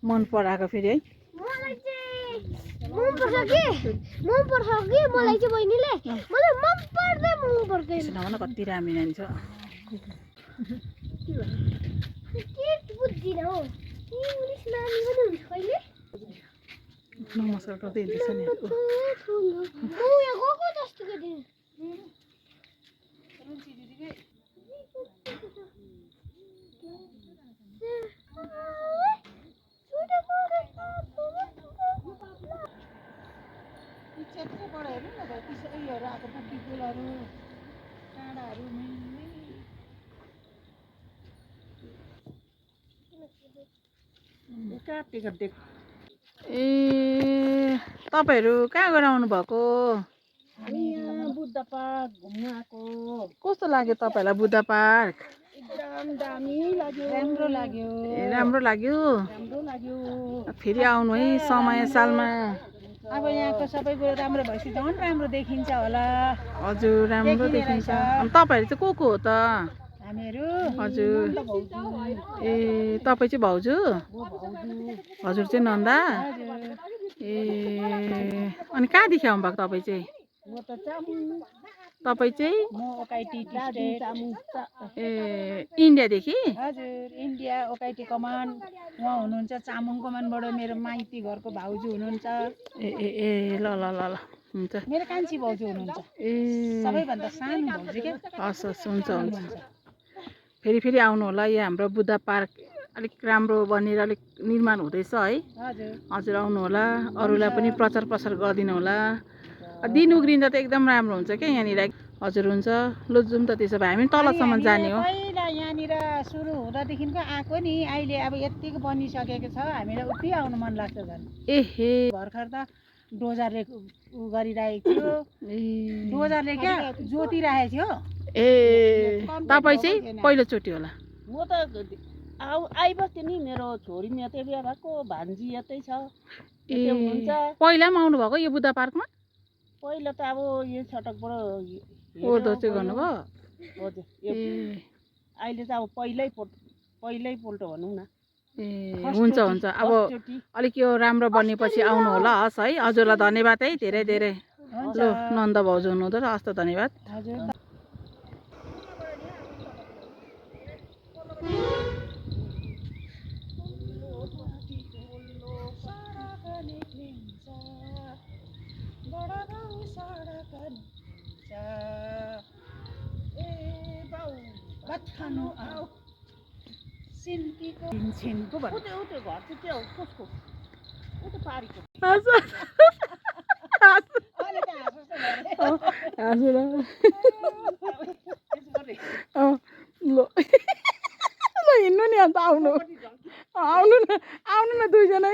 मन पराएको फेरि है मलाई चाहिँ मन पर्छ कि मलाई चाहिँ बहिनीले मलाई मन पर्दैन नभन कति राम्रो नानी छ के बुझ्दिन हौ इङ्ग्लिस नानी पनि हुन्छ कहिले नमस्कार गर्दै हिँड्दैछ नि म यहाँ गएको जस्तो के दिन ए तपाईहरु कहाँ गएर आउनु भएको बुद्ध पार्क घुम्न आएको कस्तो लाग्यो तपाईलाई बुद्ध पार्क एकदम दामी लाग्यो राम्रो लाग्यो फेरि आउनु है समय सालमा अब यहाँको सबै कुरो राम्रो भएपछि झन् राम्रो देखिन्छ होला हजुर राम्रो देखिन्छ अनि तपाईहरु चाहिँ को हो त हामीहरू हजुर ए तपाई चाहिँ भाउजू हजुर चाहिँ नन्दा ए अनि कहाँदेखि आउनु भएको तपाई चाहिँ म त चामु तपाई चाहिँ म ओकाइटी स्टेट ए इन्डियादेखि हजुर इन्डिया ओकाइटी कमान उहाँ हुनुहुन्छ चामुङ कमानबाट मेरो माइती घरको भाउजू हुनुहुन्छ ए ए ए ल ल ल ल हुन्छ मेरो कान्छी भाउजू हुनुहुन्छ ए सबैभन्दा सानो भाउजू के हस् हस् हुन्छ हुन्छ फेरि आउनु होला यहाँ हाम्रो बुद्ध पार्क अलिक राम्रो बनेर अलिक निर्माण हुँदैछ है हजुर हजुर आउनु होला अरूलाई पनि प्रचार प्रसार गरिदिनु होला दिन उग्रिँदा त एकदम राम्रो हुन्छ क्या यहाँनिर हजुर हुन्छ लु जाउँ त त्यसो भए हामी तलसम्म जाने हो पहिला यहाँनिर सुरु हुँदादेखिको आएको नि अहिले अब यतिको बनिसकेको छ हामीलाई उति आउनु मन लाग्छ झन् एहे भर्खर त डोजरले गरिरहेको थियो डोजरले क्या जोतिरहेको थियो ए तपाईँ चाहिँ पहिलोचोटि होला म त आइबस्थेँ नि मेरो छोरी यतै बिहा भएको भान्जी यतै छ ए पहिला पनि आउनु भएको यो बुद्ध पार्कमा पहिला त अब यो सडकबाट ओर्दो चाहिँ गर्नुभयो हजुर ए अहिले त अब पहिल्यैपल्ट भनौँ न ए हुन्छ हुन्छ अब अलिक यो राम्रो बनेपछि आउनु होला हस् है हजुरलाई धन्यवाद है धेरै धेरै ल नन्द भाउजू हुनुहुँदो र हस् त धन्यवाद हजुर खानु आऊ सिन्कीको छिनको ऊ त्यो घर चाहिँ के हो कसको ऊ त पारीको ल हिँड्नु नि अन्त आउनु न दुईजना